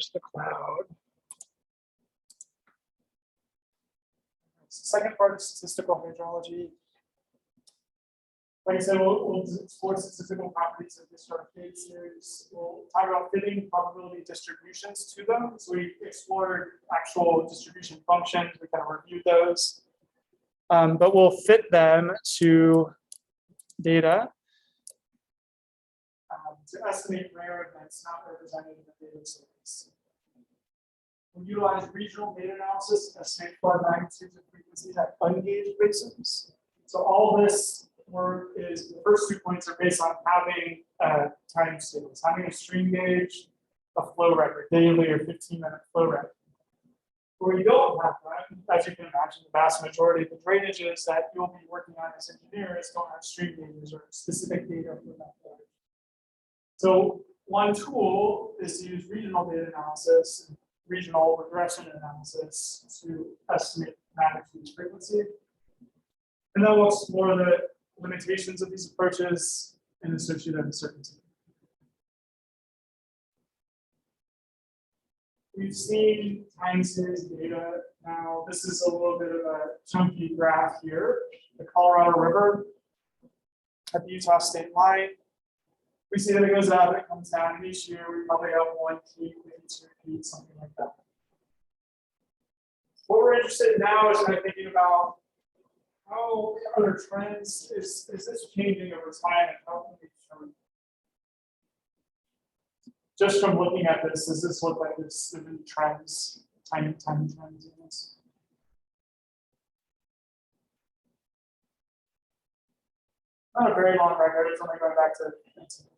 Just the cloud. Second part is statistical hydrology. Like I said, we'll explore statistical properties of this sort of data series. We'll talk about fitting probability distributions to them. So we explored actual distribution functions. We kind of reviewed those. But we'll fit them to data to estimate rare events not represented in the data series. We utilize regional data analysis to estimate flood magnitudes and frequencies at ungauged basins. So all this work is, the first 2 points are based on having time series, having a stream gauge, a flow record, daily or 15-minute flow record. Where you don't have that, as you can imagine, the vast majority of the drainages that you'll be working on as engineers don't have stream gauges or specific data for that flow. So one tool is to use regional data analysis, regional regression analysis to estimate magnitude and frequency. And then we'll explore the limitations of these approaches and associated uncertainty. We've seen time series data. Now, this is a little bit of a chunky graph here. The Colorado River at the Utah state line. We see that it goes up, it comes down, and each year we probably have one peak, maybe two peaks, something like that. What we're interested in now is kind of thinking about how other trends, is this changing over time, and how can we determine? Just from looking at this, does this look like there's new trends, tiny trends in this? Not a very long record, it's only going back to 1992.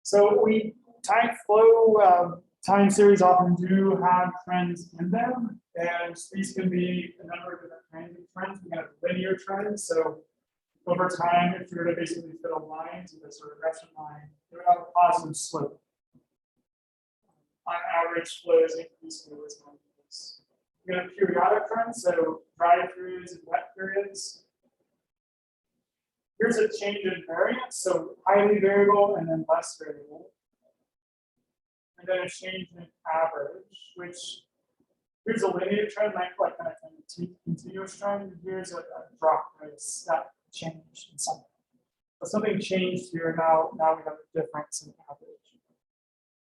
So we time series often do have trends in them, and these can be a number of different kinds of trends. We have linear trends, so over time, if you were to basically fit a line to this regression line, it would have a positive slope. On average, flows increasing over time. We have periodic trends, so dry periods and wet periods. Here's a change in variance, so highly variable and then less variable. And then a change in average, which here's a linear trend, like kind of continuous trend. Here's a drop, right? That changed in something. But something changed here. Now we have a difference in average.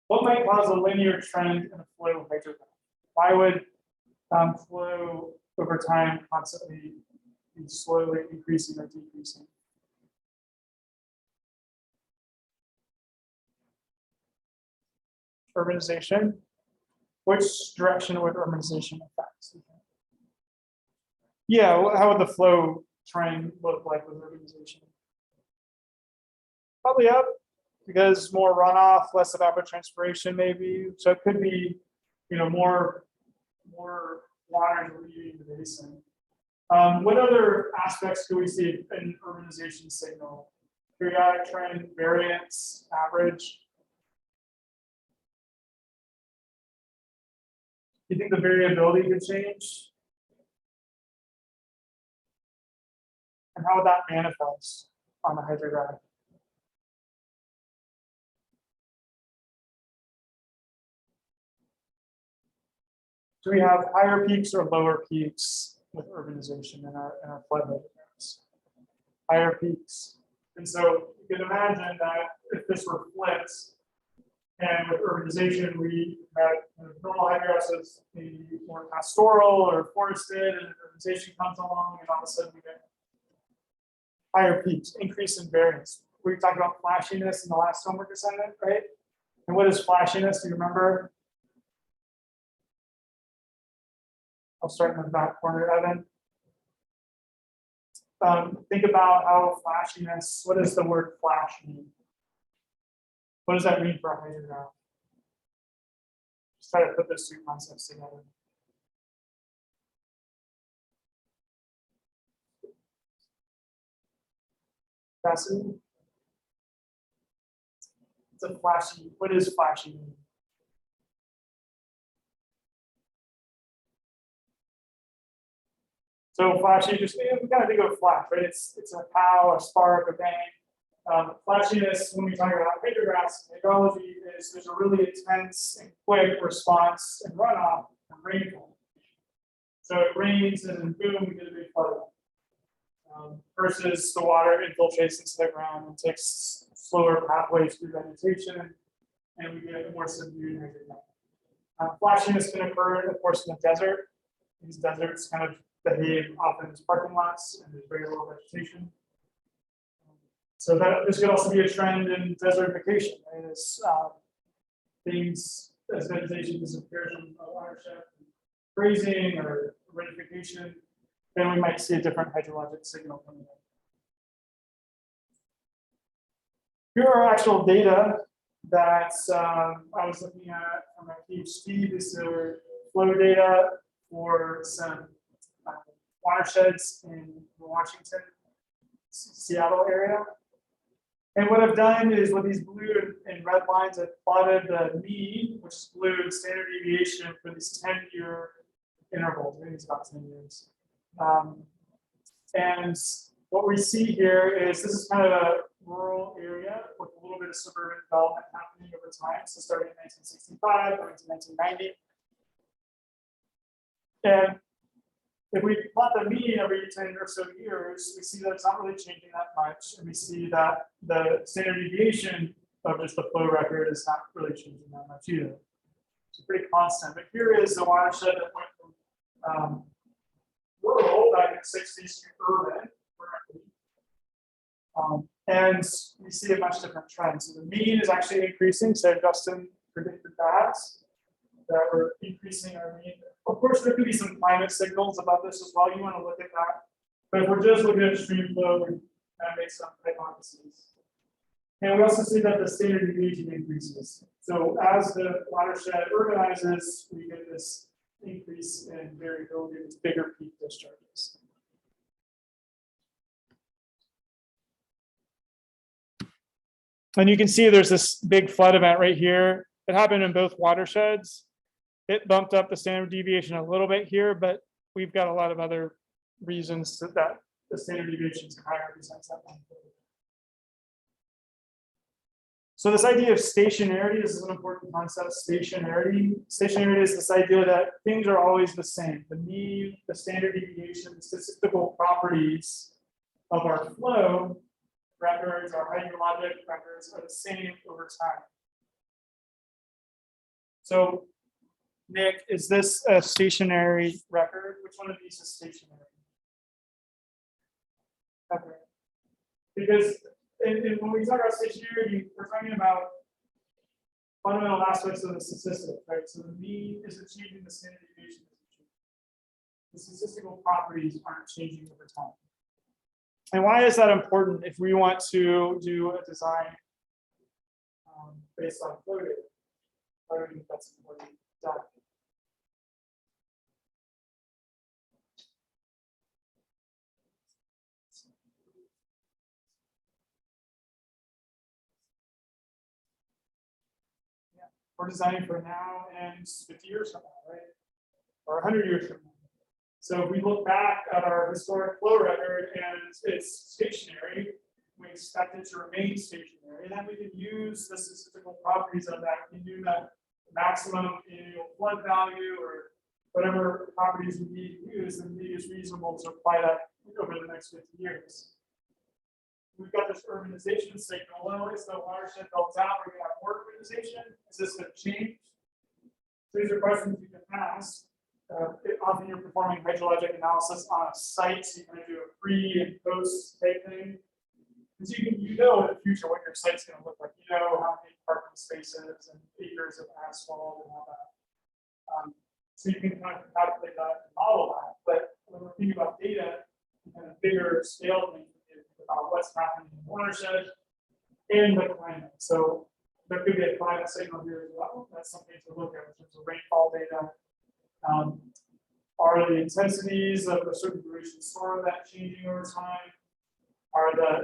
What might cause a linear trend in a flow hydrograph? Why would flow over time constantly be slowly increasing or decreasing? Urbanization. Which direction would urbanization affect? Yeah, how would the flow trend look like with urbanization? Probably up, because more runoff, less evapotranspiration maybe. So it could be, more water leaving the basin. What other aspects do we see in urbanization signal? Periodic trend, variance, average. Do you think the variability could change? And how would that manifest on the hydrograph? Do we have higher peaks or lower peaks with urbanization in our flood hydrographs? Higher peaks. And so you can imagine that if this were flipped, and with urbanization, we had normal hydrographs as the more pastoral or forested, and urbanization comes along, and all of a sudden we get higher peaks, increase in variance. We talked about flashiness in the last homework assignment, right? And what is flashiness? Do you remember? I'll start in the back corner, Evan. Think about how flashiness, what does the word flash mean? What does that mean for a hydrograph? Just try to put those two concepts together. Fascinating. It's a flashy, what is flashy mean? So flashy, just we kind of think of a flash, right? It's a pow, a spark, a bang. Flashiness, when we talk about hydrographs and hydrology, is there's a really intense and quick response and runoff from rainfall. So it rains and then boom, we get a big flood. Versus the water infiltrates into the ground and takes slower pathways through vegetation, and we get a more subdued hydrogram. Flashiness can occur, of course, in the desert. These deserts kind of behave often as parking lots, and there's very little vegetation. So that this could also be a trend in desertification, right? As things, as vegetation disappears from a watershed, grazing or aridification, then we might see a different hydrologic signal coming in. Here are actual data that I was looking at from my PhD. These are flow data for some watersheds in the Washington, Seattle area. And what I've done is with these blue and red lines, I've plotted the mean, which is blue, and standard deviation for these 10-year intervals. Maybe it's about 10 years. And what we see here is this is kind of a rural area with a little bit of suburban development happening over time. So starting in 1965, going to 1990. And if we plot the mean every 10 or so years, we see that it's not really changing that much. And we see that the standard deviation of just the flow record is not really changing that much either. It's pretty constant. But here is the watershed that went from rural back in the 60s to urban. And we see a much different trend. So the mean is actually increasing. So Justin predicted that we're increasing our mean. Of course, there could be some climate signals about this as well. You want to look at that. But if we're just looking at stream flow, we kind of make some hypotheses. And we also see that the standard deviation increases. So as the watershed urbanizes, we get this increase in variability with bigger peak discharges. And you can see there's this big flood event right here. It happened in both watersheds. It bumped up the standard deviation a little bit here, but we've got a lot of other reasons that the standard deviation is higher besides that one. So this idea of stationarity, this is an important concept, stationarity. Stationarity is this idea that things are always the same. The mean, the standard deviation, the statistical properties of our flow records, our hydrologic records are the same over time. So Nick, is this a stationary record? Which one of these is stationary? Okay. Because when we talk about stationarity, we're talking about fundamental aspects of the statistic, right? So the mean isn't changing, the standard deviation isn't changing. The statistical properties aren't changing over time. And why is that important if we want to do a design based on flow data? I don't think that's important. We're designing for now and 50 years from now, right? Or 100 years from now. So if we look back at our historic flow record and it's stationary, we expect it to remain stationary. And then we can use the statistical properties of that. We can do that maximum annual flood value or whatever properties we need to use, and maybe it's reasonable to apply that over the next 50 years. We've got this urbanization signal. Well, as the watershed builds out, we're going to have more urbanization. Is this going to change? So these are questions you can ask. Often you're performing hydrologic analysis on a site, so you can do a pre and post type thing. Because you know in the future what your site's going to look like. You know how many parking spaces and acres of asphalt and all that. So you can kind of calculate that and model that. But when we're thinking about data, kind of bigger scale things about what's happening in the watershed and the climate. So there could be a climate signal here as well. That's something to look at in terms of rainfall data. Are the intensities of a certain duration storm event changing over time?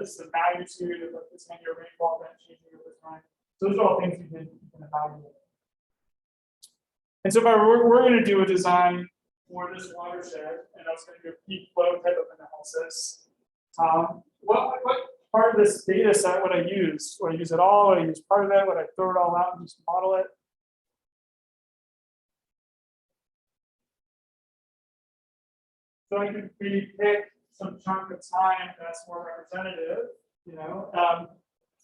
Is the magnitude of the 10-year rainfall event changing over time? So those are all things you can evaluate. And so if we're going to do a design for this watershed, and I was going to do a peak flow type of analysis. What part of this data set would I use? Would I use it all? Would I use part of it? Would I throw it all out and just model it? So I could maybe pick some chunk of time that's more representative, you know,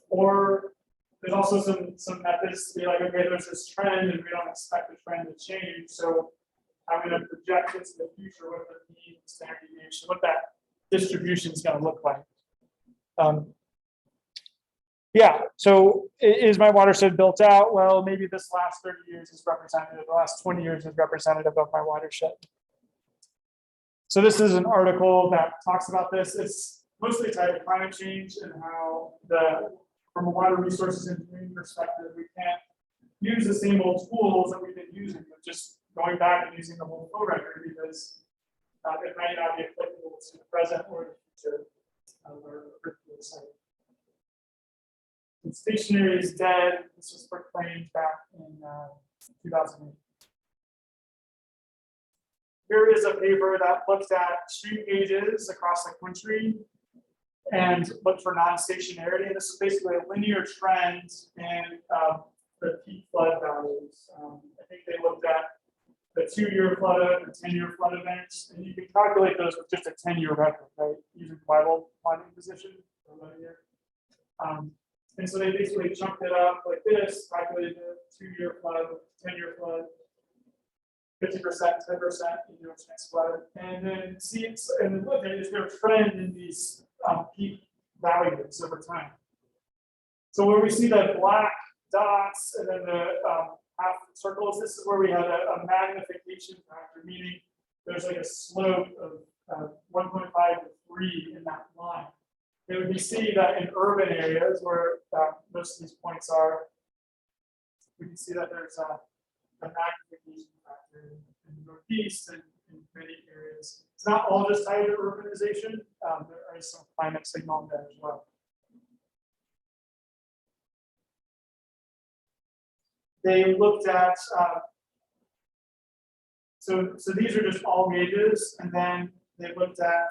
or there's also some methods to be like, okay, there's this trend and we don't expect the trend to change. So I'm going to project into the future what the mean standard deviation, what that distribution is going to look like. Yeah, so is my watershed built out? Well, maybe this last 30 years is representative, the last 20 years is representative of my watershed. So this is an article that talks about this. It's mostly tied to climate change and how from a water resources engineering perspective, we can't use the same old tools that we've been using, but just going back and using the whole flow record because it might not be applicable to the present or the future of our particular site. And stationary is dead. This was proclaimed back in 2008. Here is a paper that looked at stream gauges across the country and looked for non-stationarity. And this is basically a linear trend in the peak flood values. I think they looked at the 2-year flood, the 10-year flood events, and you can calculate those with just a 10-year record, right? Using Bible plotting position for linear. And so they basically chunked it up like this, calculated the 2-year flood, 10-year flood, 50%, 10%, chance flood, and then see it's and look at is there a trend in these peak values over time. So where we see the black dots and then the half circles, this is where we have a magnification factor, meaning there's like a slope of 1.5 to 3 in that line. And we see that in urban areas where most of these points are, we can see that there's a magnification factor in the Northeast and in many areas. It's not all just tied to urbanization. There is some climate signal there as well. They looked at, so these are just all gauges, and then they looked at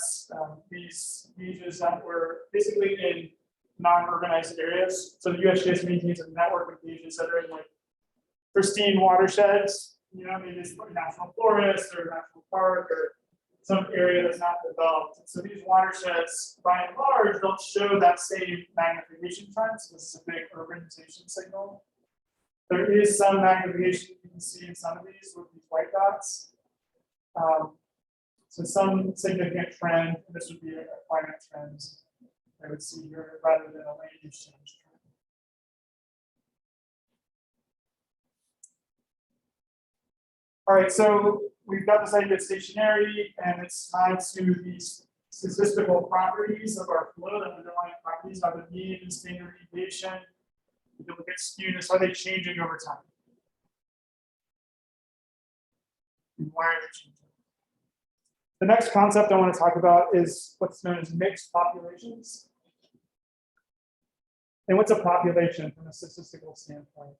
these gauges that were basically in non-urbanized areas. So the USGS maintains a network of gauges that are in like pristine watersheds, you know, maybe it's like national forest or national park or some area that's not developed. And so these watersheds, by and large, don't show that same magnification trend. So this is a big urbanization signal. There is some magnification you can see in some of these with these white dots. So some significant trend, this would be a climate trend I would see here rather than a land use change trend. All right, so we've got this idea of stationarity, and it's tied to these statistical properties of our flow, the underlying properties of the mean and standard deviation. We can look at skewness. Are they changing over time? And why are they changing? The next concept I want to talk about is what's known as mixed populations. And what's a population from a statistical standpoint?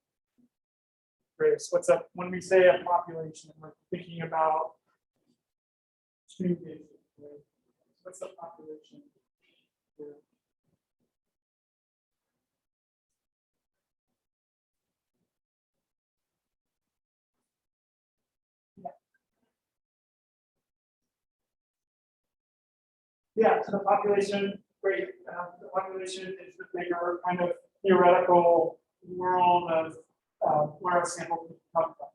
Grace, what's up when we say a population? We're thinking about stream gauges. Right? What's the population here? Yeah, so the population, great. The population is the bigger kind of theoretical world of where a sample can come from.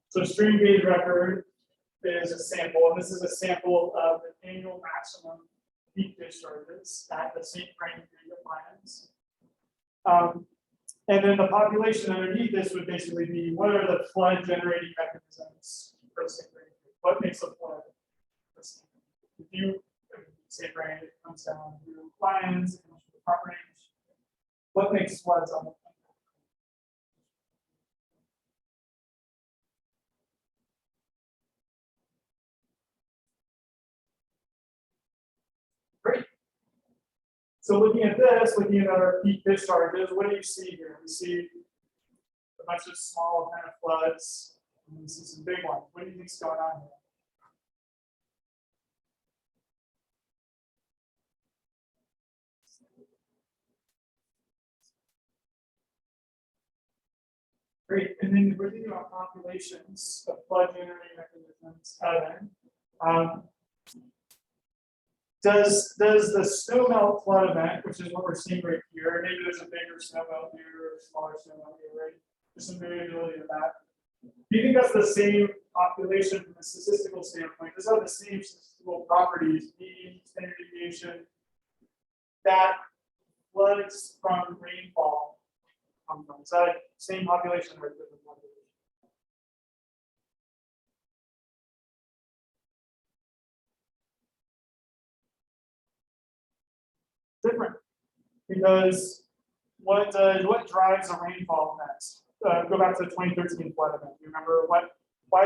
So stream gauge record is a sample, and this is a sample of the annual maximum peak discharges at the St. Vrain Creek Mines. And then the population underneath this would basically be what are the flood generating mechanisms for the St. Vrain Creek? What makes a flood? If you St. Vrain, it comes down through lions, it comes through the front range. What makes floods on the planet? Great. So looking at this, looking at our peak discharges, what do you see here? We see a bunch of small kind of floods, and we see some big ones. What do you think is going on here? Great, and then we're thinking about populations of flood generating mechanisms then. Does the snowmelt flood event, which is what we're seeing right here, maybe there's a bigger snowmelt here or a smaller snowmelt here, right? There's some variability in that. Do you think that's the same population from a statistical standpoint? Does it have the same statistical properties, mean, standard deviation, that floods from rainfall come from? Is that the same population or different population? Different, because what drives a rainfall event? Go back to the 2013 flood event. You remember why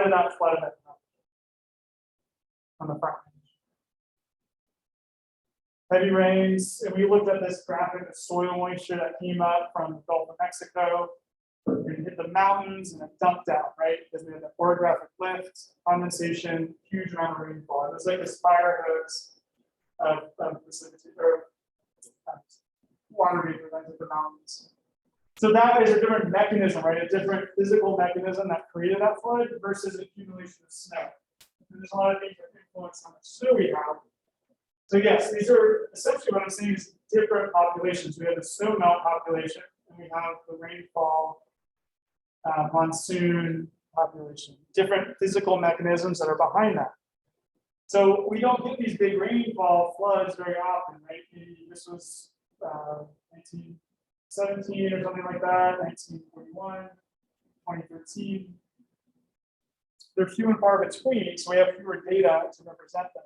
did that flood event come on the front range? Heavy rains, and we looked at this graphic of soil moisture that came up from the Gulf of Mexico. It hit the mountains and it dumped out, right? Because we had the orographic lift, condensation, huge amount of rainfall. It was like this fire hose of precipitation or water vapor that hit the mountains. So that is a different mechanism, right? A different physical mechanism that created that flood versus accumulation of snow. And there's a lot of things that influence how much snow we have. So yes, these are essentially what I'm saying is different populations. We have the snowmelt population, and we have the rainfall monsoon population. Different physical mechanisms that are behind that. So we don't get these big rainfall floods very often, right? Maybe this was 1917 or something like that, 1941, 2013. They're few and far between, so we have fewer data to represent them.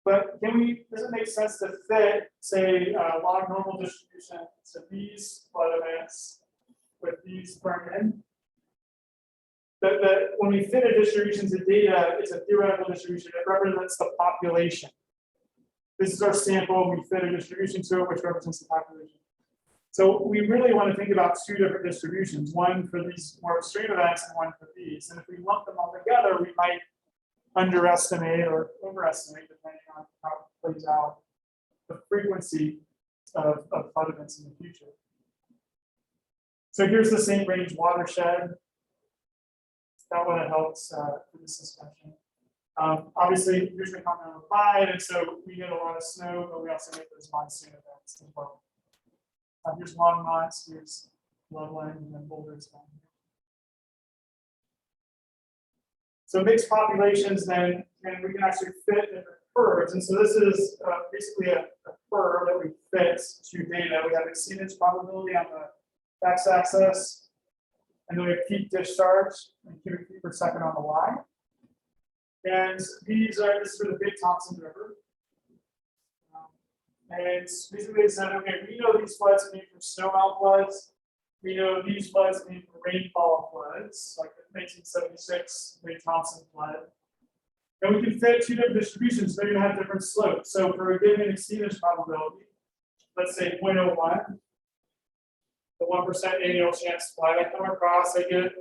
But does it make sense to fit, say, log normal distribution to these flood events with these thrown in? When we fit a distribution to data, it's a theoretical distribution. It represents the population. This is our sample. We fit a distribution to it, which represents the population. So we really want to think about two different distributions, one for these more extreme events and one for these. And if we lump them all together, we might underestimate or overestimate, depending on how it plays out, the frequency of flood events in the future. So here's the St. Range watershed. That one helps for this discussion. Obviously, here's the continental divide, and so we get a lot of snow, but we also get those monsoon events as well. Here's Longmonts, here's Loveland, and then Boulders down here. So mixed populations, then, and we can actually fit different curves. And so this is basically a curve that we fit to data. We have exceedance probability on the x-axis, and then we have peak discharge and cubic feet per second on the y. And this is for the Big Thompson River. And basically it said, okay, we know these floods came from snowmelt floods. We know these floods came from rainfall floods, like the 1976 Big Thompson flood. And we can fit two different distributions, they're going to have different slopes. So for a given exceedance probability, let's say 0.01, the 1% annual chance flood, I come across, I get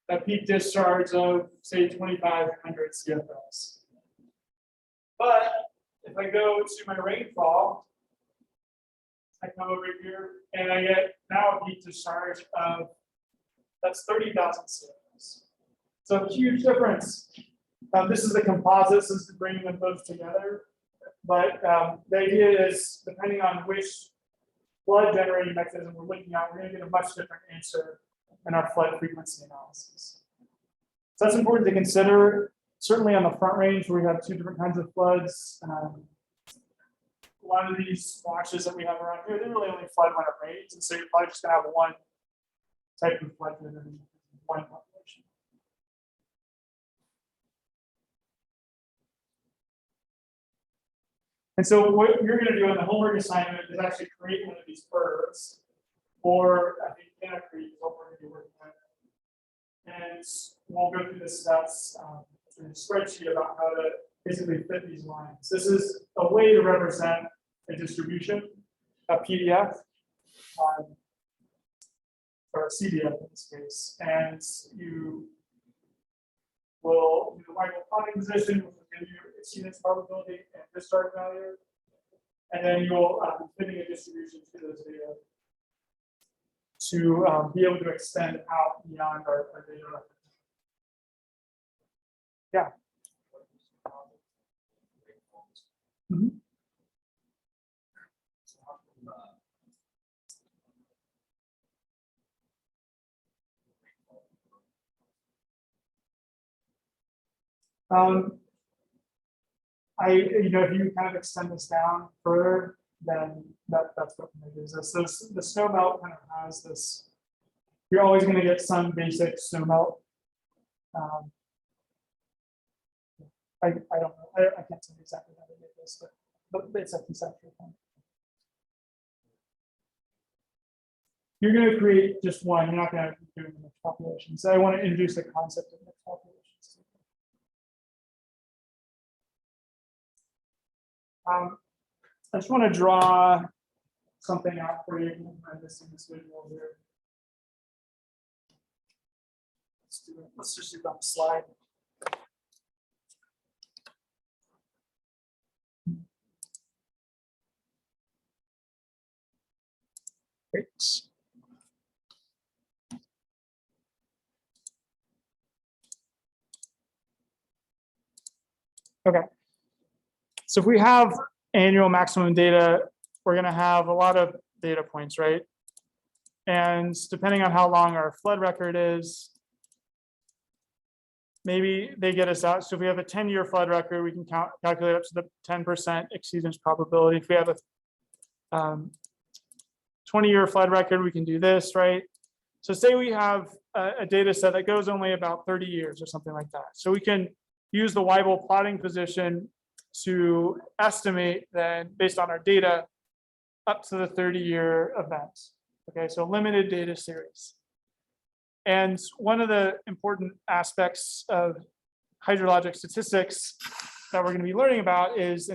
a peak discharge of, say, 2,500 CFS. But if I go to my rainfall, I come over here and I get now a peak discharge of, that's 30,000 CFS. So huge difference. This is the composite, this is bringing them both together. But the idea is, depending on which flood generating mechanism we're looking at, we're going to get a much different answer in our flood frequency analysis. So that's important to consider, certainly on the Front Range where we have two different kinds of floods. A lot of these washes that we have around here, they really only flood when it rains, and so you're probably just going to have one type of flood in one population. And so what you're going to do in the homework assignment is actually create one of these curves, or I think Stationarity is what we're going to be working on. And we'll go through the steps in the spreadsheet about how to basically fit these lines. This is a way to represent a distribution, a PDF, or a CDF in this case. And you will do the Michael plotting position, which will give you exceedance probability and discharge value. And then you'll be fitting a distribution to those data. to be able to extend out beyond our data record. Yeah. Mm-hmm. If you kind of extend this down further, then that's what it is. So the snow melt kind of has this. You're always going to get some basic snow melt. I don't know. I can't tell you exactly how to do this, but it's a conceptual thing. You're going to create just one. You're not going to do the mixed population. So I want to introduce the concept of mixed populations. I just want to draw something out for you. I'm missing this visual here. Let's do it. Let's just do it on the slide. Great. Okay. So if we have annual maximum data, we're going to have a lot of data points, right? And depending on how long our flood record is, maybe they get us out. So if we have a 10-year flood record, we can calculate up to the 10% exceedance probability. If we have a 20-year flood record, we can do this, right? So say we have a data set that goes only about 30 years or something like that. So we can use the Weibull plotting position to estimate then, based on our data, up to the 30-year event. Okay, so limited data series. And one of the important aspects of hydrologic statistics that we're going to be learning about is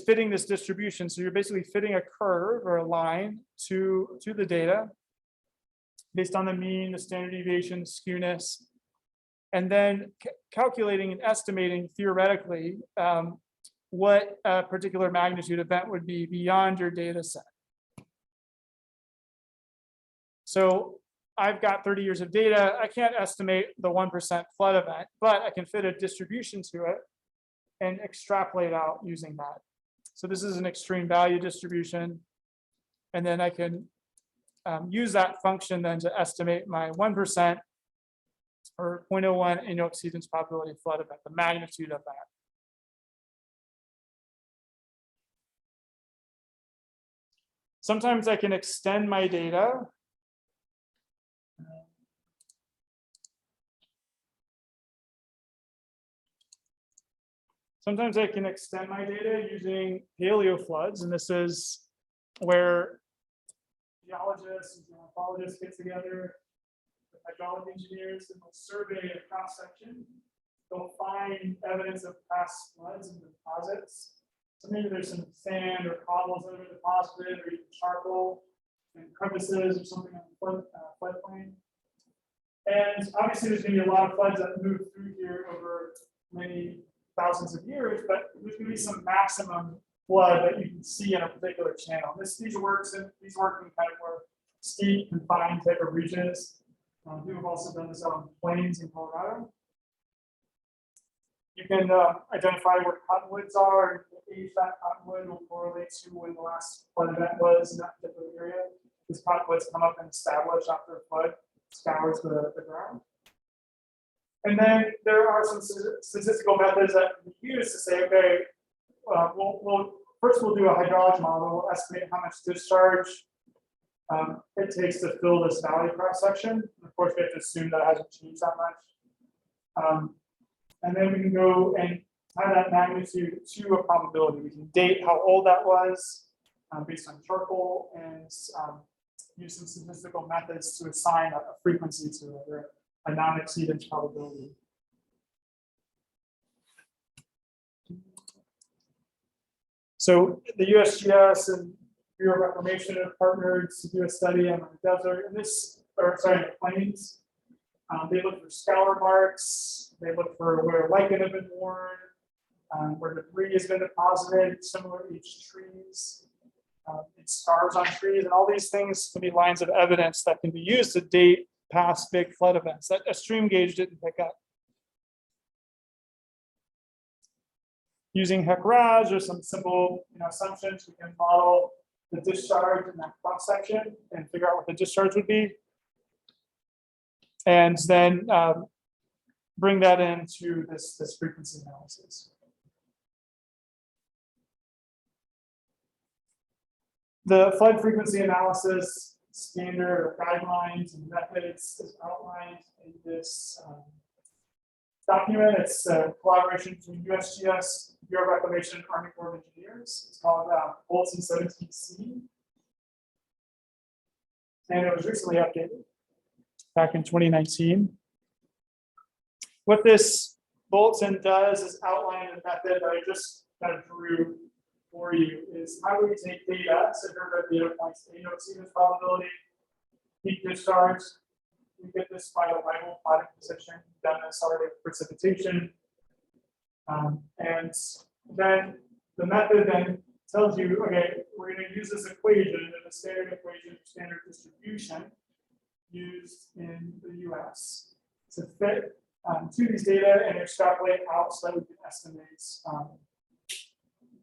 fitting this distribution. So you're basically fitting a curve or a line to the data based on the mean, the standard deviation, the skewness, and then calculating and estimating theoretically what a particular magnitude event would be beyond your data set. So I've got 30 years of data. I can't estimate the 1% flood event, but I can fit a distribution to it and extrapolate out using that. So this is an extreme value distribution. And then I can use that function then to estimate my 1% or 0.01 annual exceedance probability flood event, the magnitude of that. Sometimes I can extend my data. Sometimes I can extend my data using paleofloods, and this is where geologists and geomorphologists get together, the hydrology engineers, and they'll survey a cross section. They'll find evidence of past floods and deposits. So maybe there's some sand or cobbles that are deposited, or even charcoal and crevices or something on the floodplain. And obviously, there's going to be a lot of floods that move through here over many thousands of years, but there's going to be some maximum flood that you can see in a particular channel. These work in kind of more steep, confined type of regions. People have also done this on plains in Colorado. You can identify where cottonwoods are, and the age that cottonwood will correlate to when the last flood event was in that particular area. These cottonwoods come up and establish after a flood scours the ground. And then there are some statistical methods that we use to say, okay, first we'll do a hydrology model. We'll estimate how much discharge it takes to fill this valley cross section. Of course, we have to assume that it hasn't changed that much. And then we can go and tie that magnitude to a probability. We can date how old that was based on charcoal, and use some statistical methods to assign a frequency to it, or a non-exceedance probability. So the USGS and Bureau of Reclamation have partnered to do a study on the desert, the plains. They look for scour marks. They look for where lichen have been worn, where debris has been deposited, similar age trees. and stars on trees, and all these things can be lines of evidence that can be used to date past big flood events that a stream gauge didn't pick up. Using HEC-RAS or some simple assumptions, we can model the discharge in that cross section and figure out what the discharge would be. And then bring that into this frequency analysis. The flood frequency analysis standard guidelines and methods is outlined in this document. It's a collaboration between USGS, Bureau of Reclamation, and Army Corps of Engineers. It's called Bulletin 17C. And it was recently updated back in 2019. What this bulletin does is outline a method that I just kind of drew for you, is how do we take data, so here are the data points, the exceedance probability, peak discharge. We get this by the rival plotting position, done as already precipitation. And then the method then tells you, okay, we're going to use this equation, and the standard equation, standard distribution used in the US to fit to these data and extrapolate out so that we can estimate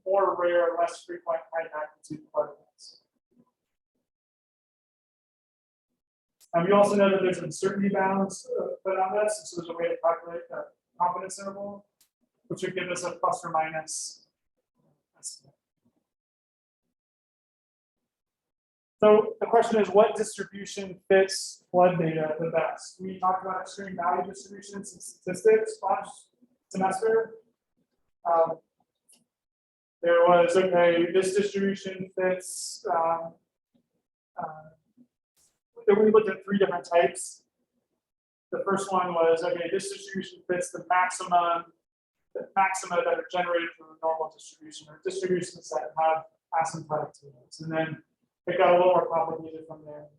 more rare, less frequent high magnitude flood events. You also know that there's uncertainty bounds put on this, so there's a way to calculate the confidence interval, which would give us a plus or minus estimate. So the question is, what distribution fits flood data the best? We talked about extreme value distributions and statistics last semester. There was, okay, this distribution fits, we looked at 3 different types. The first one was, okay, this distribution fits the maxima that are generated from a normal distribution, or distributions that have asymptotic tails. And then it got a little more complicated from there.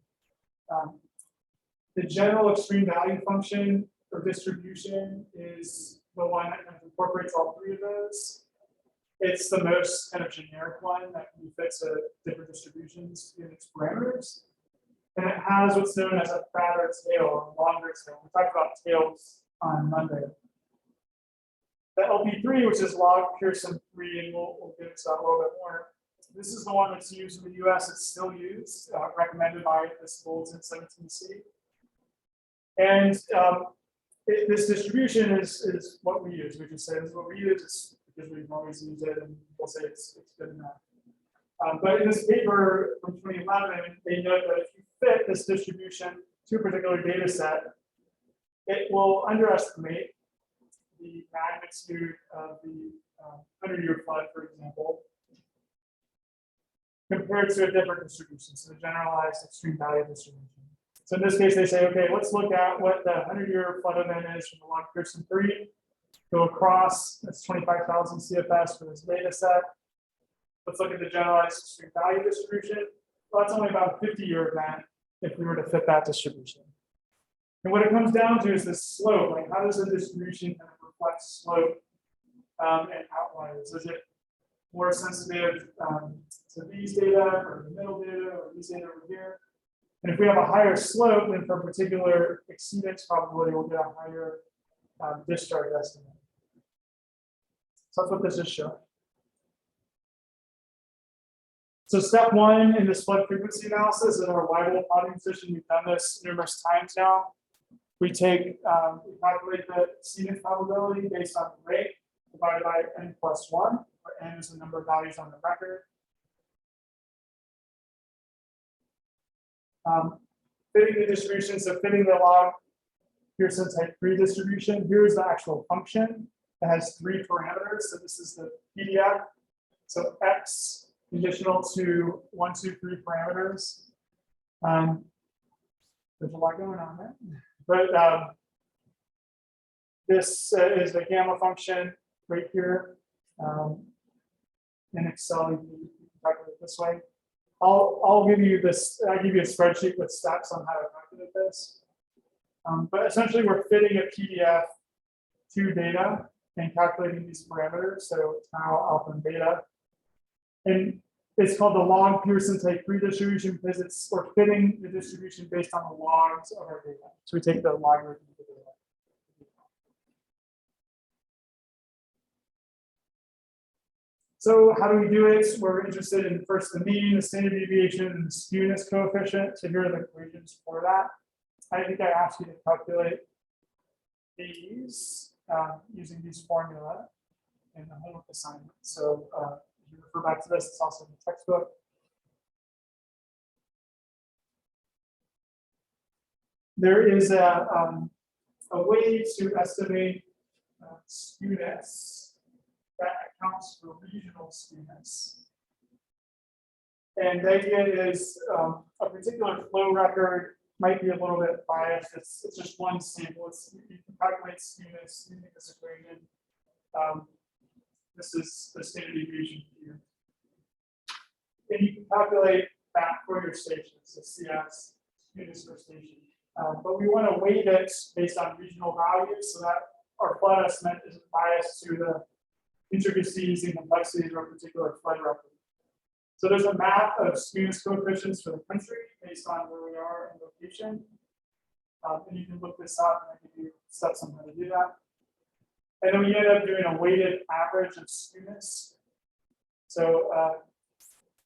The general extreme value function or distribution is the one that kind of incorporates all 3 of those. It's the most kind of generic one that can be fit to different distributions in its parameters. And it has what's known as a fatter tail, a longer tail. We talked about tails on Monday. The LP3, which is log Pearson 3, and we'll get into that a little bit more. This is the one that's used in the US. It's still used, recommended by this Bulletin 17C. And this distribution is what we use. We just say this is what we use. It's because we've always used it, and we'll say it's good enough. But in this paper from 2011, they note that if you fit this distribution to a particular data set, it will underestimate the magnitude of the 100-year flood, for example, compared to a different distribution, so the generalized extreme value distribution. So in this case, they say, okay, let's look at what the 100-year flood event is from the log Pearson 3. Go across, that's 25,000 CFS for this data set. Let's look at the generalized extreme value distribution. Well, that's only about a 50-year event if we were to fit that distribution. And what it comes down to is this slope. Like, how does the distribution kind of reflect slope and outliers? Is it more sensitive to these data, or the middle data, or these data over here? And if we have a higher slope, then for a particular exceedance probability, we'll get a higher discharge estimate. So that's what this is showing. So step 1 in this flood frequency analysis is our reliable plotting position. We've done this numerous times now. We take, we calculate the exceedance probability based on the rate divided by n plus 1, where n is the number of values on the record. Fitting the distribution, so fitting the log Pearson type 3 distribution. Here's the actual function. It has 3 parameters. So this is the PDF. So x conditional to 1, 2, 3 parameters. There's a lot going on there. But this is the gamma function right here. In Excel, you can calculate it this way. I'll give you this. I'll give you a spreadsheet with steps on how to calculate this. But essentially, we're fitting a PDF to data and calculating these parameters. So tau, alpha, and beta. And It's called the log Pearson type free distribution because we're fitting the distribution based on the logs of our data. So we take the logarithm of the data. So how do we do it? We're interested in first the mean, the standard deviation, and the skewness coefficient. So here are the equations for that. I think I asked you to calculate these using these formula in the homework assignment. So if you refer back to this, it's also in the textbook. There is a way to estimate skewness that accounts for regional skewness. And the idea is a particular flow record might be a little bit biased. It's just one sample. You can calculate skewness using this equation. This is the standard deviation here. And you can calculate that for your station, so CS, skewness per station. But we want to weight it based on regional values so that our flood estimate isn't biased to the intricacies and complexities of a particular flood record. So there's a map of skewness coefficients for the country based on where we are in location. And you can look this up and I give you steps on how to do that. And then we end up doing a weighted average of skewness. So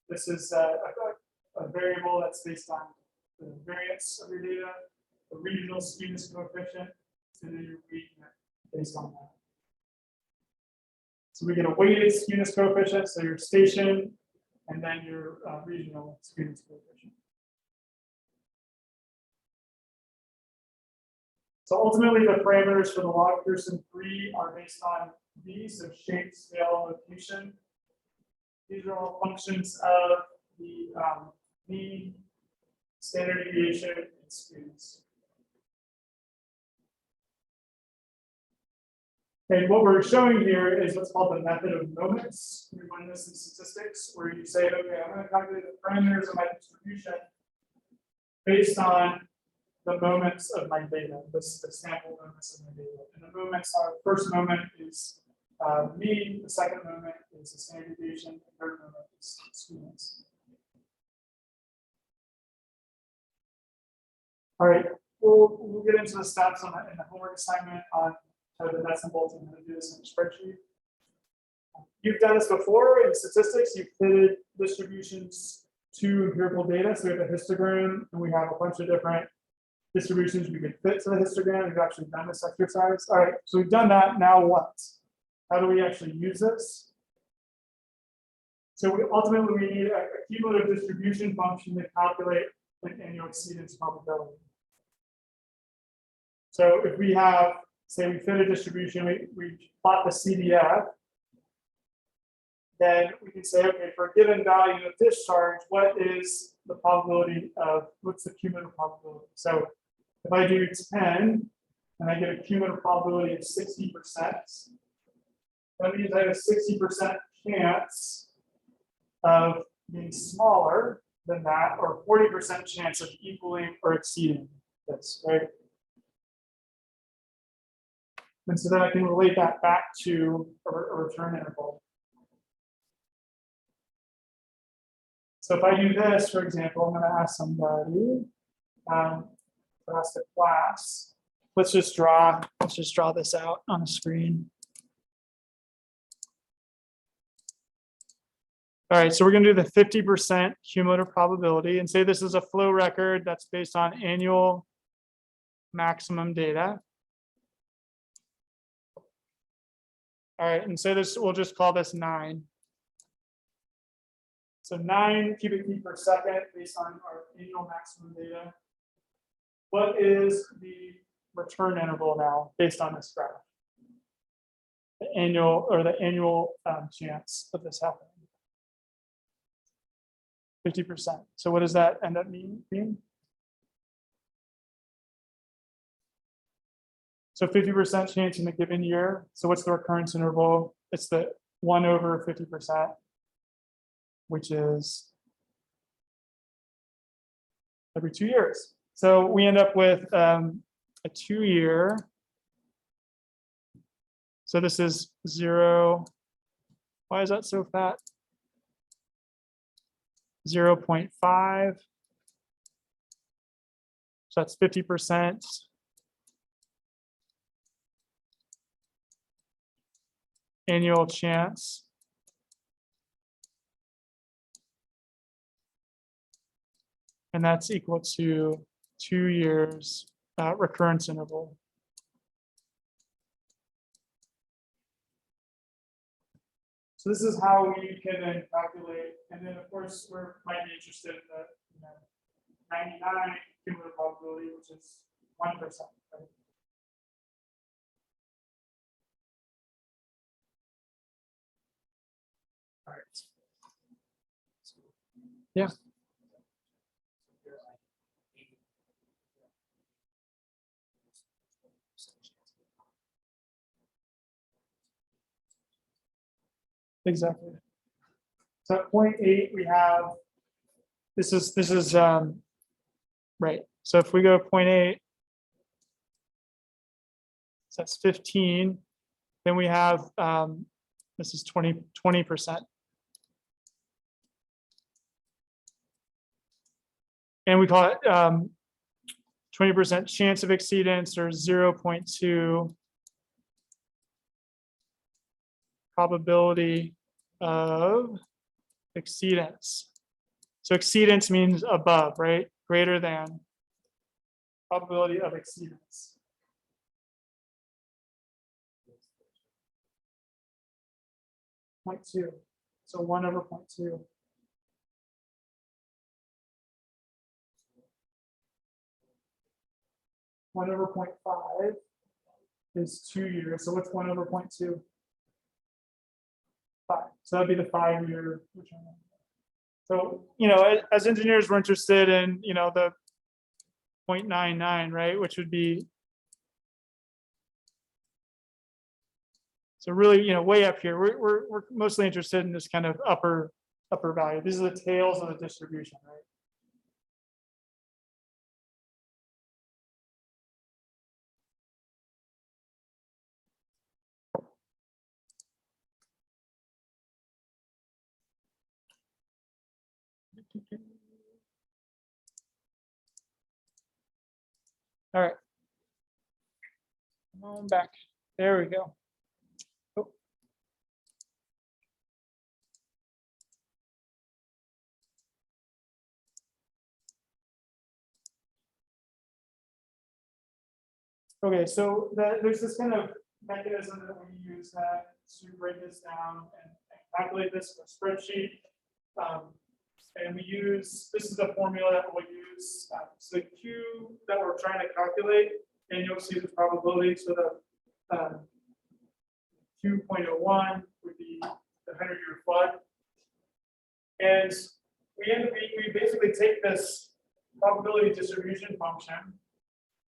this is a variable that's based on the variance of your data, the regional skewness coefficient, and then you're weighting it based on that. So we get a weighted skewness coefficient, so your station, and then your regional skewness coefficient. So ultimately, the parameters for the log Pearson 3 are based on these, so shape, scale, and location. These are all functions of the mean, standard deviation, and skewness. And what we're showing here is what's called the method of moments. We run this in statistics, where you say, okay, I'm going to calculate the parameters of my distribution based on the moments of my data, the sample moments of my data. And the moments are, the first moment is mean, the second moment is the standard deviation, the third moment is skewness. All right, we'll get into the steps in the homework assignment on the nuts and bolts and how to do this in a spreadsheet. You've done this before in statistics. You've fitted distributions to empirical data. So we have a histogram, and we have a bunch of different distributions we can fit to the histogram. We've actually done this exercise. All right, so we've done that. Now what? How do we actually use this? So ultimately we need a cumulative distribution function to calculate an annual exceedance probability. So if we have, say we fit a distribution, we plot the CDF, then we can say, okay, for a given value of discharge, what is the probability of, what's the cumulative probability? So if I do 10, and I get a cumulative probability of 60%, that means I have a 60% chance of being smaller than that, or 40% chance of equaling or exceeding this, right? And so then I can relate that back to a return interval. So if I do this, for example, I'm going to ask somebody, ask the class. Let's just draw this out on a screen. All right, so we're going to do the 50% cumulative probability and say this is a flow record that's based on annual maximum data. All right, and so this, we'll just call this 9. So 9 cubic feet per second based on our annual maximum data. What is the return interval now based on this graph? The annual chance of this happening. 50%. So what does that end up being? So 50% chance in a given year. So what's the recurrence interval? It's the 1 over 50%, which is every 2 years. So we end up with a 2-year. So this is 0. Why is that so fat? 0.5. So that's 50%. Annual chance. And that's equal to 2 years recurrence interval. So this is how we can then calculate, and then of course we might be interested in the 99 cumulative probability, which is 1%. Right? All right. Yeah. Exactly. So at 0.8 we have this is right. So if we go to 0.8, so that's 15. Then we have this is 20%. And we call it 20% chance of exceedance, or 0.2 probability of exceedance. So exceedance means above, right? Greater than probability of exceedance. Point 0.2. So 1 over 0.2. One over 0.5 is 2 years. So what's 1 over 0.2? 5. So that'd be the 5-year return. So, as engineers, we're interested in, the 0.99, right? Which would be, so really, way up here. We're mostly interested in this kind of upper value. These are the tails of the distribution, right? All right. Come on back. There we go. Oh. Okay, so there's this kind of mechanism that we use to break this down and calculate this in a spreadsheet. And we use, this is the formula that we'll use. So the Q that we're trying to calculate, and you'll see the probability. So the Q.01 would be the 100-year flood. And we basically take this probability distribution function,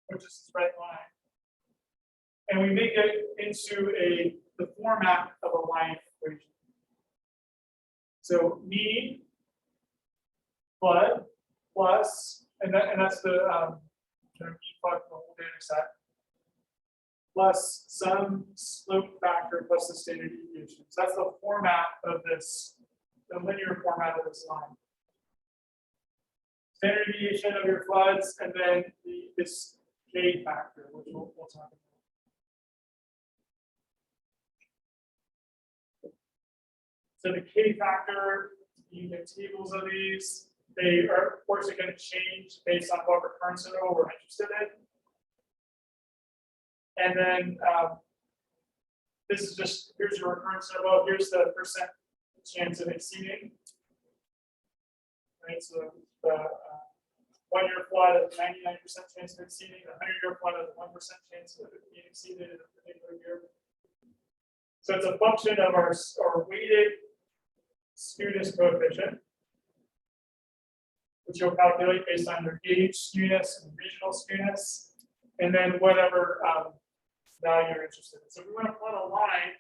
which is this red line, and we make it into the format of a line equation. So mean flood plus, and that's the mean flood for the whole data set, plus some slope factor plus the standard deviation. So that's the format of this, the linear format of this line. Standard deviation of your floods, and then this K factor, which we'll talk about. So the K factor, you get tables of these. They are, of course, going to change based on what recurrence interval we're interested in. And then this is just, here's your recurrence interval. Here's the percent chance of exceeding. Right, so the 1-year flood of 99% chance of exceeding, the 100-year flood of 1% chance of being exceeded in a particular year. So it's a function of our weighted skewness coefficient, which you'll calculate based on your gauge skewness and regional skewness, and then whatever value you're interested in. So if we want to plot a line,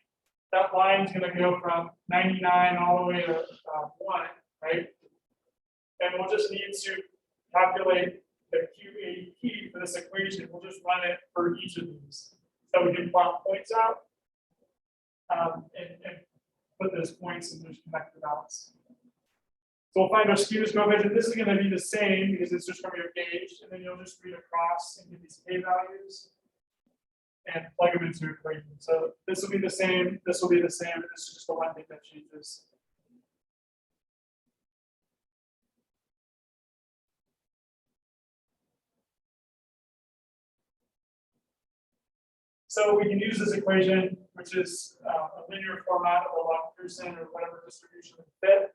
that line is going to go from 99 all the way to 1, right? And we'll just need to calculate the QAP for this equation. We'll just run it for each of these. So we can plot points out and put those points and just connect the dots. So we'll find our skewness coefficient. This is going to be the same because it's just from your gauge, and then you'll just read across and give these k values and plug them into equation. So this will be the same, this will be the same, and this is just the one thing that changes. So we can use this equation, which is a linear format of a Log-Pearson or whatever distribution we fit,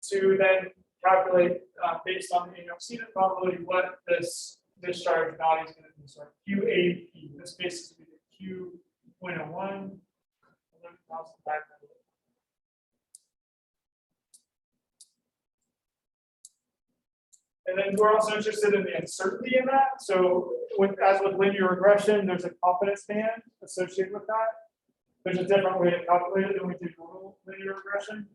to then calculate based on the antecedent probability what this discharge value is going to be. So QAP, this basis would be the Q.01, 11,500. And then we're also interested in the uncertainty in that. So as with linear regression, there's a confidence band associated with that. There's a different way to calculate it than we do normal linear regression.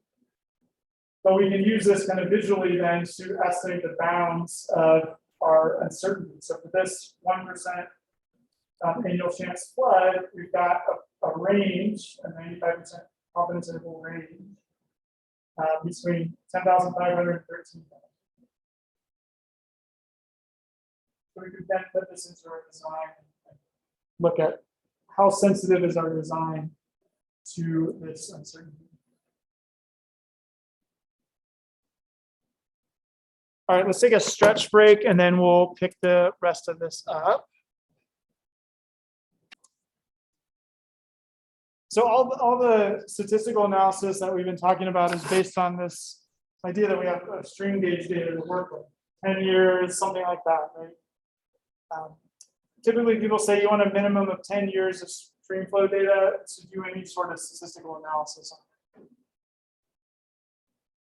But we can use this kind of visually then to estimate the bounds of our uncertainty. So for this 1% annual chance flood, we've got a range, a 95% confidence interval range between 10,500 and 13,000. So we could then put this into our design and look at how sensitive is our design to this uncertainty. All right, let's take a stretch break and then we'll pick the rest of this up. So all the statistical analysis that we've been talking about is based on this idea that we have a stream gauge data to work with, 10 years, something like that, right? Typically, people say you want a minimum of 10 years of stream flow data to do any sort of statistical analysis on it.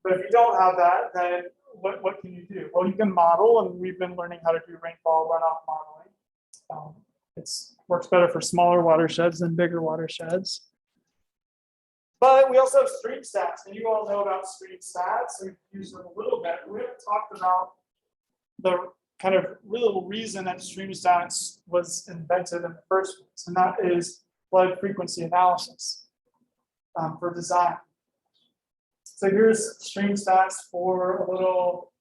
But if you don't have that, then what can you do? Well, you can model, and we've been learning how to do rainfall runoff modeling. It works better for smaller watersheds than bigger watersheds. But we also have stream stats, and you all know about stream stats. We've used them a little bit. We haven't talked about the kind of real reason that stream stats was invented in the first place, and that is flood frequency analysis for design. So here's stream stats for a little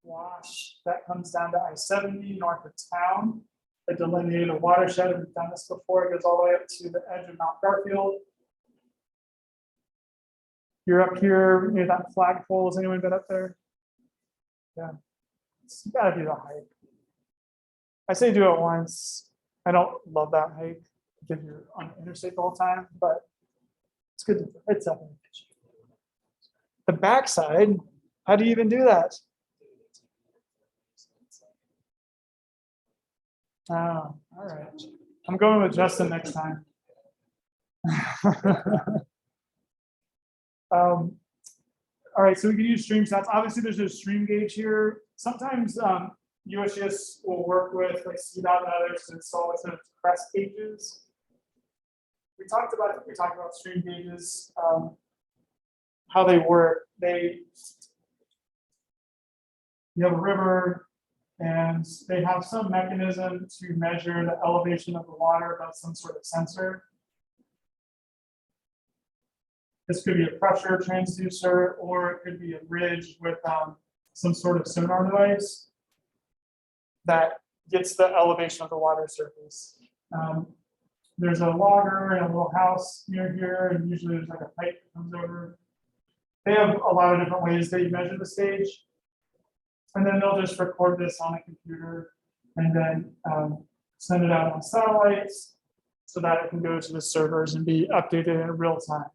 wash that comes down to I-70 north of town. They delineate a watershed, and we've done this before. It goes all the way up to the edge of Mount Garfield. You're up here near that flagpole. Has anyone been up there? Yeah. You gotta do the hike. I say do it once. I don't love that hike because you're on the interstate the whole time, but it's good to do. It's up. The backside, how do you even do that? Oh, all right. I'm going with Justin next time. All right, so we can use stream stats. Obviously, there's a stream gauge here. Sometimes USGS will work with like CDOT and others to install a set of crest gauges. We talked about stream gauges, how they work. You have a river, and they have some mechanism to measure the elevation of the water above some sort of sensor. This could be a pressure transducer, or it could be a bridge with some sort of sonar device that gets the elevation of the water surface. There's a logger and a little house near here, and usually there's like a pipe that comes over. They have a lot of different ways that you measure the stage. And then they'll just record this on a computer and then send it out on satellites so that it can go to the servers and be updated in real time.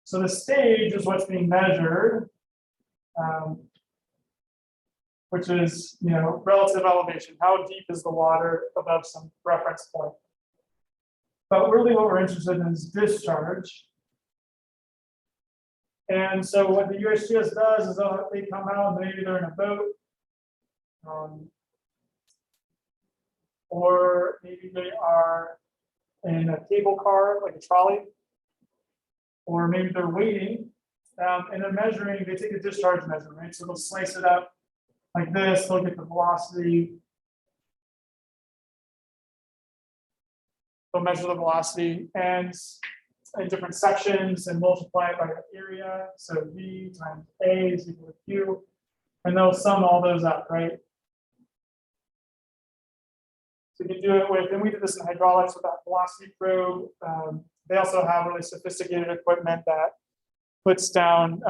So the stage is what's being measured, which is, relative elevation. How deep is the water above some reference point? But really what we're interested in is discharge. And so what the USGS does is they come out, maybe they're in a boat, or maybe they are in a cable car, like a trolley, or maybe they're waiting, and they're measuring, they take a discharge measurement, right? So they'll slice it up like this, they'll get the velocity, they'll measure the velocity, and in different sections and multiply it by the area. So V times A is equal to Q. And they'll sum all those up, right? So you can do it with, and we did this in hydraulics with that velocity probe. They also have really sophisticated equipment that puts down,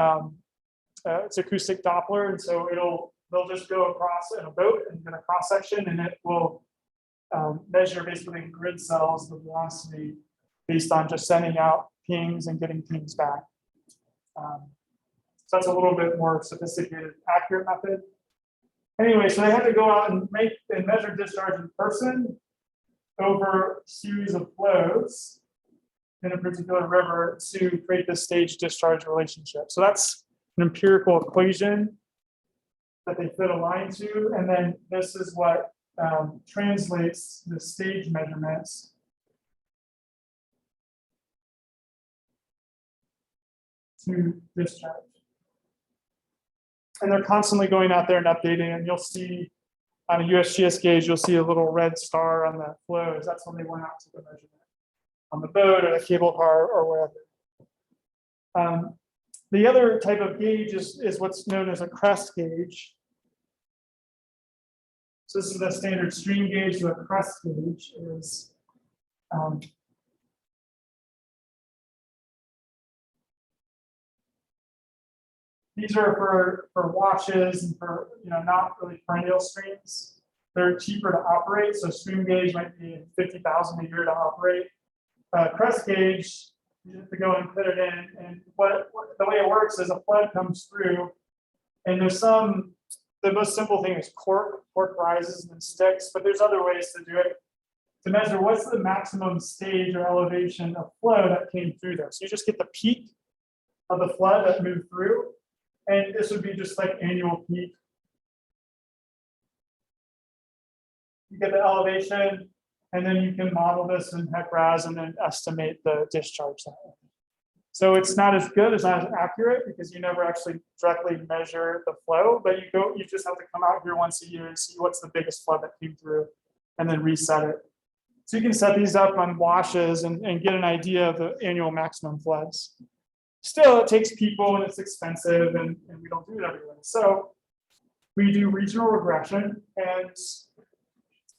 it's acoustic Doppler. And so they'll just go across in a boat and get a cross section, and it will measure basically in grid cells the velocity based on just sending out pings and getting pings back. So that's a little bit more sophisticated, accurate method. Anyway, so they had to go out and measure discharge in person over a series of flows in a particular river to create this stage discharge relationship. So that's an empirical equation that they fit a line to, and then this is what translates the stage measurements to discharge. And they're constantly going out there and updating, and you'll see on a USGS gauge, you'll see a little red star on the flows. That's when they went out to the measurement on the boat or the cable car or wherever. The other type of gauge is what's known as a crest gauge. So this is the standard stream gauge. The crest gauge is these are for washes and for not really perennial streams. They're cheaper to operate. So stream gauge might be $50,000 a year to operate. Crest gauge, you have to go and put it in, and the way it works is a flood comes through, and there's the most simple thing is cork rises and then sticks, but there's other ways to do it to measure what's the maximum stage or elevation of flow that came through there. So you just get the peak of the flood that moved through, and this would be just like annual peak. You get the elevation, and then you can model this in HEC-RAS and then estimate the discharge that way. So it's not as good, it's not as accurate because you never actually directly measure the flow, but you just have to come out here once a year and see what's the biggest flood that came through and then reset it. So you can set these up on washes and get an idea of the annual maximum floods. Still, it takes people and it's expensive and we don't do it everywhere. So we do regional regression, and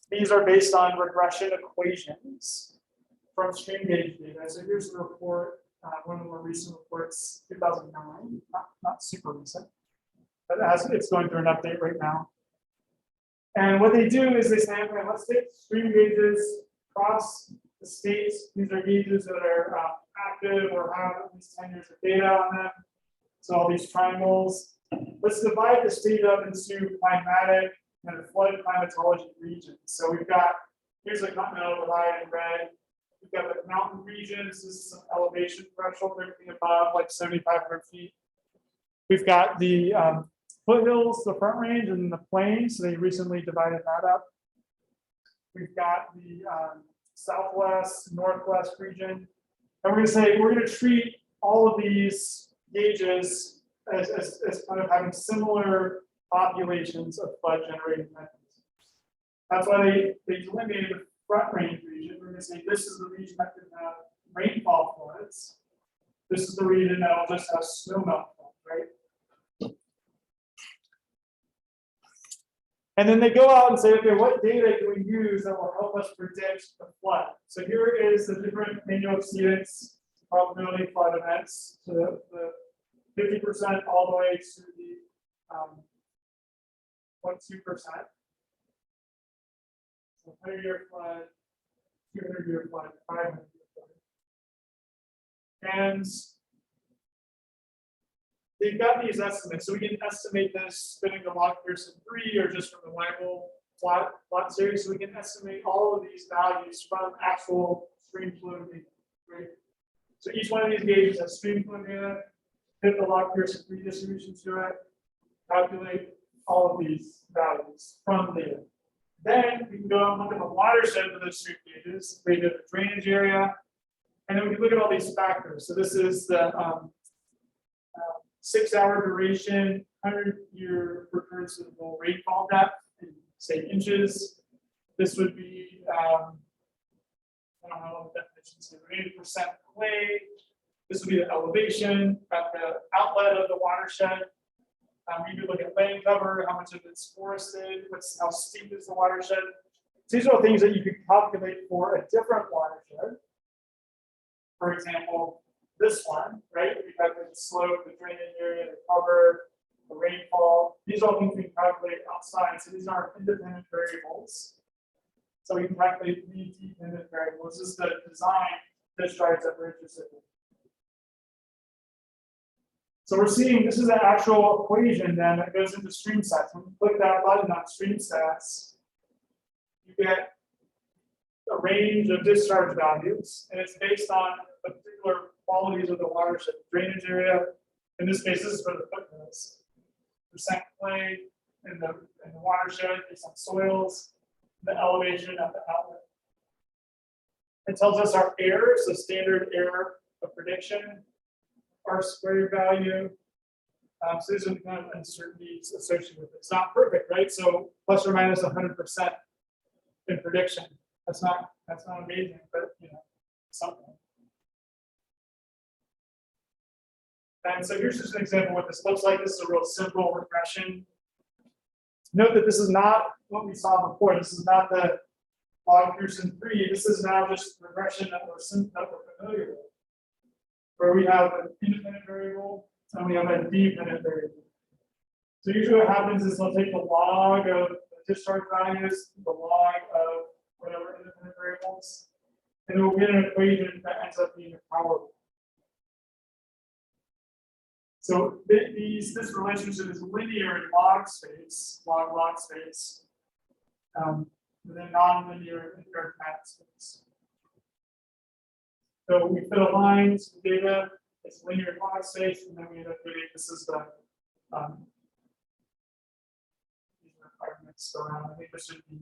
these are based on regression equations from stream gauge data. So here's the report, one of the more recent reports, 2009, not super recent, but it's going through an update right now. And what they do is they say, okay, let's take stream gauges across the states. These are gauges that are active or have at least 10 years of data on them. So all these triangles. Let's divide the state up into climatic and flood climatology regions. So we've got, here's the continental divide in red. We've got the mountain regions. This is some elevation threshold, everything above like 7,500 feet. We've got the foothills, the front range, and the plains. So they recently divided that up. We've got the southwest, northwest region. And we're going to say, we're going to treat all of these gauges as kind of having similar populations of flood generating mechanisms. That's why they delineated the front range region. We're going to say this is the region that can have rainfall floods. This is the region that will just have snowmelt floods, right? And then they go out and say, okay, what data can we use that will help us predict the flood? So here is the different annual exceedance probability flood events. So the 50% all the way to the 0.2%. So 100-year flood, 200-year flood, 500-year flood. And they've got these estimates. So we can estimate this spinning the log Pearson 3 or just from the Weigel plot series. So we can estimate all of these values from actual stream flow data. Right? So each one of these gauges has stream flow data, fit the log Pearson 3 distribution to it, calculate all of these values from data. Then we can go and look at the watershed of those stream gauges, create a drainage area, and then we can look at all these factors. So this is the 6-hour duration, 100-year recurrenceable rainfall depth in, say, inches. This would be I don't know what the definitions here, 80% clay. This would be the elevation at the outlet of the watershed. You could look at land cover, how much of it's forested, how steep is the watershed. These are all things that you could calculate for a different watershed. For example, this one, right? We have the slope, the drainage area, the cover, the rainfall. These are all things we can calculate outside. So these are independent variables. So we can calculate these dependent variables. This is the design discharge that we're interested in. So we're seeing this is an actual equation then that goes into stream stats. When you click that button on stream stats, you get a range of discharge values, and it's based on the particular qualities of the watershed. Drainage area, in this case, this is for the footnotes. Percent clay in the watershed based on soils, the elevation at the outlet. It tells us our error, so standard error of prediction, R squared value. So these are the kind of uncertainties associated with it. It's not perfect, right? So plus or minus 100% in prediction. That's not amazing, but you know, something. And so here's just an example of what this looks like. This is a real simple regression. Note that this is not what we saw before. This is not the log Pearson 3. This is now just regression that we're familiar with, where we have an independent variable and we have a dependent variable. So usually what happens is they'll take the log of the discharge values, the log of whatever independent variables, and we'll get an equation that ends up being a power. So this relationship is linear in log space, log space, and then non-linear in arithmetic space. So we fit a line to the data, it's linear in log space, and then we end up getting this is the these requirements around. I think this should be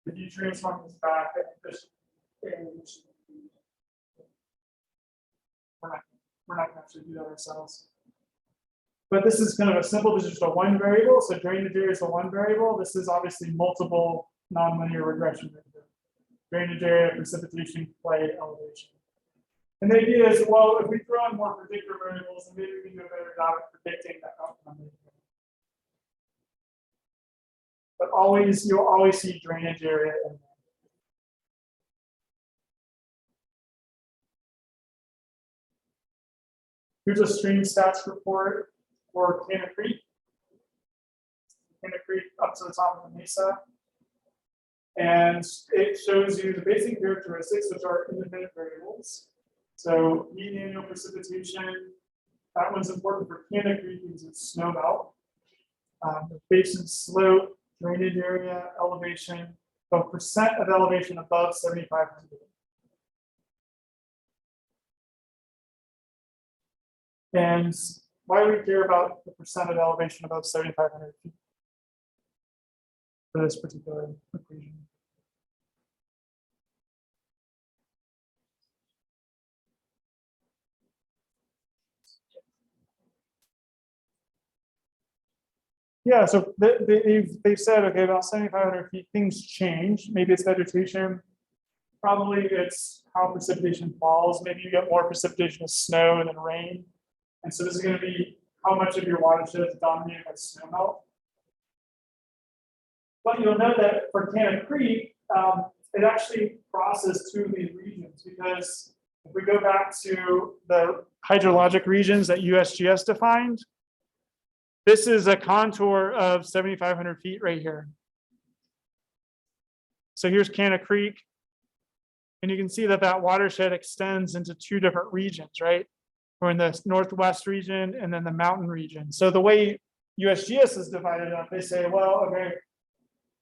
if you transform this back, this we're not going to actually do that ourselves. But this is kind of a simple, this is just a one variable. So drainage area is a one variable. This is obviously multiple nonlinear regression. Drainage area, precipitation, clay, elevation. And the idea is, well, if we throw in more predictor variables, then maybe we can do a better job at predicting the outcome. But you'll always see drainage area in there. Here's a stream stats report for Canna Creek. Canna Creek up to the top of the mesa. And it shows you the basic characteristics, which are independent variables. So mean annual precipitation, that one's important for Canna Creek because it's snowmelt. The basin slope, drainage area, elevation, the percent of elevation above 7,500. And why do we care about the percent of elevation above 7,500 feet for this particular equation? Yeah, so they've said, okay, about 7,500 feet, things change. Maybe it's vegetation. Probably it's how precipitation falls. Maybe you get more precipitation as snow and then rain. And so this is going to be how much of your watershed is dominated by snowmelt. But you'll note that for Canna Creek, it actually crosses two of these regions, because if we go back to the hydrologic regions that USGS defined, this is a contour of 7,500 feet right here. So here's Canna Creek, and you can see that that watershed extends into two different regions, right? We're in the northwest region and then the mountain region. So the way USGS is divided up, they say, well, okay,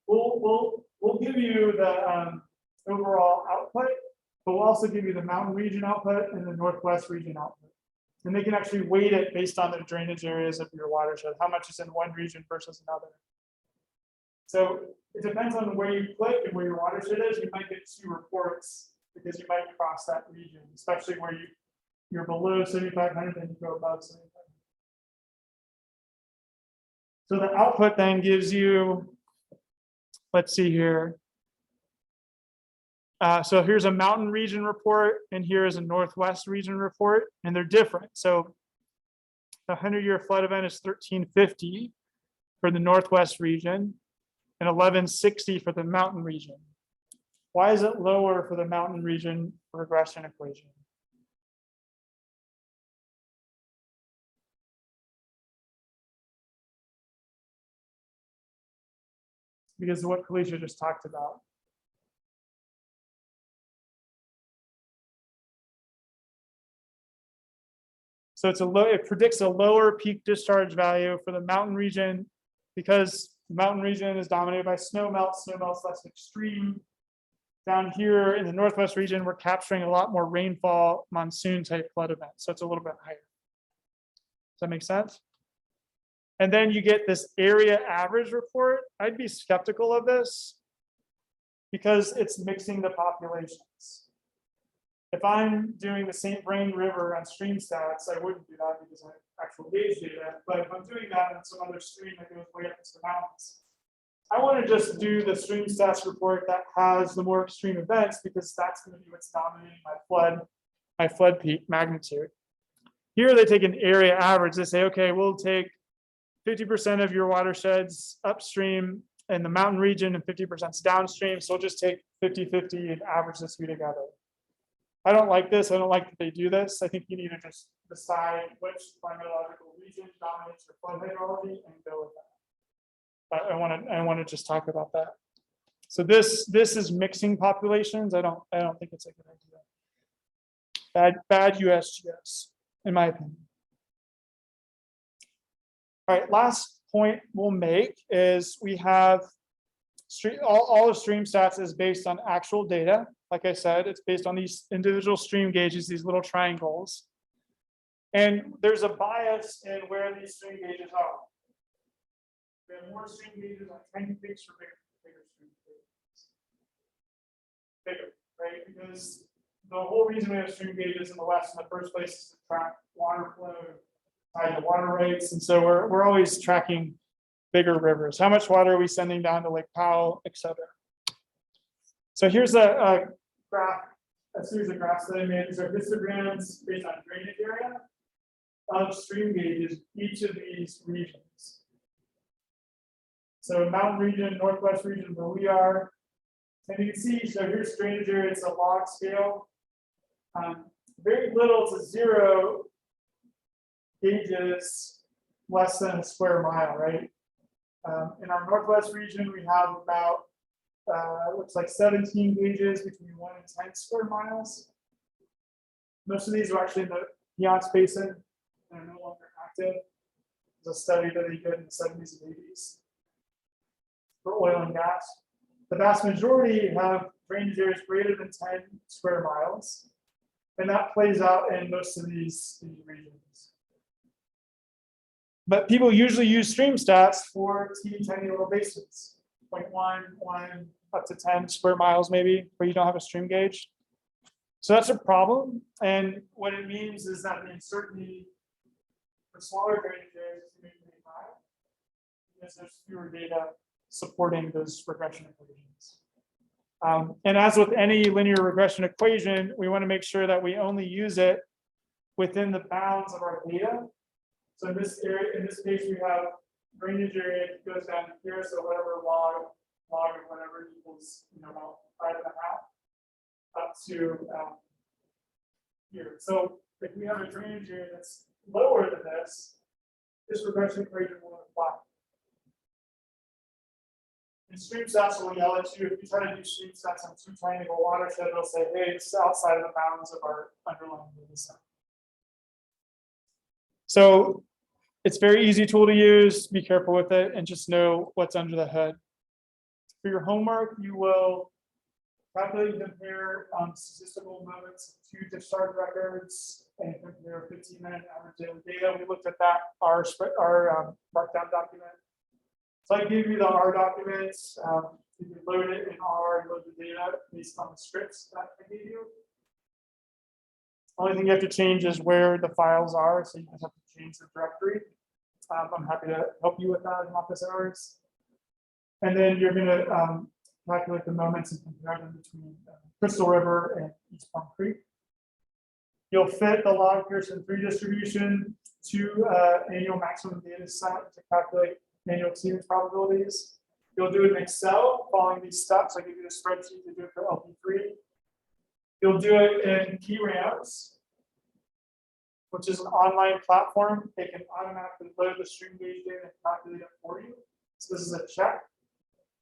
we'll give you the overall output, but we'll also give you the mountain region output and the northwest region output. And they can actually weight it based on the drainage areas of your watershed, how much is in one region versus another. So it depends on where you click and where your watershed is. You might get two reports because you might cross that region, especially where you're below 7,500 and you go above 7,500. So the output then gives you, let's see here. So here's a mountain region report, and here is a Northwest region report, and they're different. So the 100-year flood event is 1350 for the Northwest region and 1160 for the mountain region. Why is it lower for the mountain region regression equation? Because of what Kalisha just talked about. So it predicts a lower peak discharge value for the mountain region because the mountain region is dominated by snowmelt. Snowmelt's less extreme. Down here in the Northwest region, we're capturing a lot more rainfall, monsoon type flood events. So it's a little bit higher. Does that make sense? And then you get this area average report. I'd be skeptical of this because it's mixing the populations. If I'm doing the St. Vrain River on stream stats, I wouldn't do that because I have actual gauge data. But if I'm doing that on some other stream that goes way up into the mountains, I want to just do the stream stats report that has the more extreme events because that's going to be what's dominating my flood peak magnitude. Here they take an area average. They say, okay, we'll take 50% of your watersheds upstream in the mountain region and 50% downstream. So we'll just take 50-50 and average the two together. I don't like this. I don't like that they do this. I think you need to just decide which climatological region dominates your flood hydrology and go with that. I want to just talk about that. So this is mixing populations. I don't think it's a good idea. Bad USGS, in my opinion. All right, last point we'll make is we have all of stream stats is based on actual data. Like I said, it's based on these individual stream gauges, these little triangles. And there's a bias in where these stream gauges are. We have more stream gauges on 10 peaks for bigger stream gauges. Bigger, right? Because the whole reason we have stream gauges in the West in the first place is to track water flow, tied to water rates. And so we're always tracking bigger rivers. How much water are we sending down to Lake Powell, et cetera? So here's a graph, a series of graphs that I made. These are histograms based on drainage area of stream gauges, each of these regions. So mountain region, Northwest region where we are. And you can see, so here's drainage area, it's a log scale. Very little to zero gauges less than a square mile, right? In our Northwest region, we have about looks like 17 gauges between 1 and 10 square miles. Most of these are actually in the Piance Basin and are no longer active. There's a study that they did in the 70s and 80s for oil and gas. The vast majority have drainage areas greater than 10 square miles. And that plays out in most of these regions. But people usually use stream stats for teeny tiny little basins, 0.1, 1, up to 10 square miles maybe, where you don't have a stream gauge. So that's a problem. And what it means is that the uncertainty for smaller drainage areas is going to be high because there's fewer data supporting those regression equations. And as with any linear regression equation, we want to make sure that we only use it within the bounds of our data. So in this area, in this case, we have drainage area goes down here, so whatever log of whatever equals, about 5.5 up to here. So if we have a drainage area that's lower than this regression equation will apply. And stream stats will yell at you if you try to do stream stats on two triangle watershed. It'll say, "Hey, it's outside of the bounds of our underlying data set." So it's a very easy tool to use. Be careful with it and just know what's under the hood. For your homework, you will calculate and compare statistical moments to discharge records and compare 15-minute average daily data. We looked at that, our markdown document. So I gave you the R documents. You can load it in R and load the data based on the scripts that I gave you. Only thing you have to change is where the files are, so you just have to change the directory. I'm happy to help you with that in office hours. And then you're going to calculate the moments and compare them between Crystal River and East Palm Creek. You'll fit the log Pearson 3 distribution to annual maximum data set to calculate annual exceedance probabilities. You'll do it in Excel following these steps. I give you the spreadsheet to do it for LP3. You'll do it in KeyRams, which is an online platform. They can automatically load the stream gauge data and calculate it for you. So this is a check.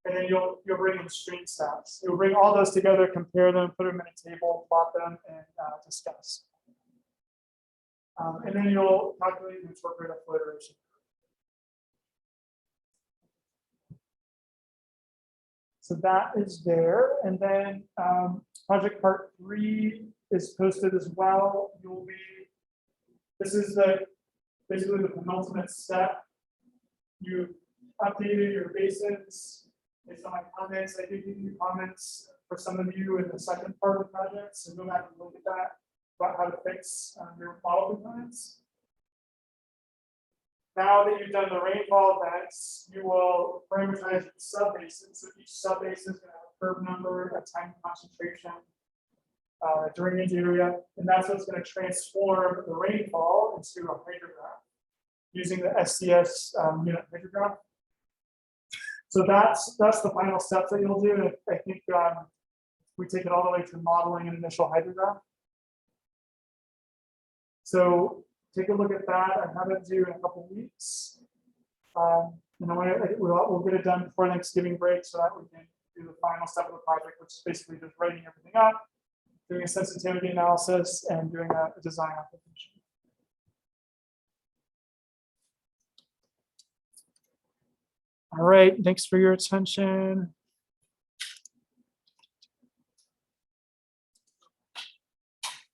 And then you'll bring in stream stats. You'll bring all those together, compare them, put them in a table, plot them, and discuss. And then you'll calculate and incorporate a flow duration. So that is there. And then project part 3 is posted as well. This is basically the penultimate step. You updated your basins based on my comments. I did give you comments for some of you in the second part of the project. So go back and look at that about how to fix your model components. Now that you've done the rainfall events, you will parameterize subbasins. So each subbasin is going to have a curve number, a time concentration, drainage area, and that's what's going to transform the rainfall into a hydrograph using the SCS unit hydrograph. So that's the final steps that you'll do. I think we take it all the way to modeling an initial hydrograph. So take a look at that. I have it due in a couple of weeks. We'll get it done before Thanksgiving break so that we can do the final step of the project, which is basically just writing everything up, doing a sensitivity analysis, and doing a design application. All right, thanks for your attention.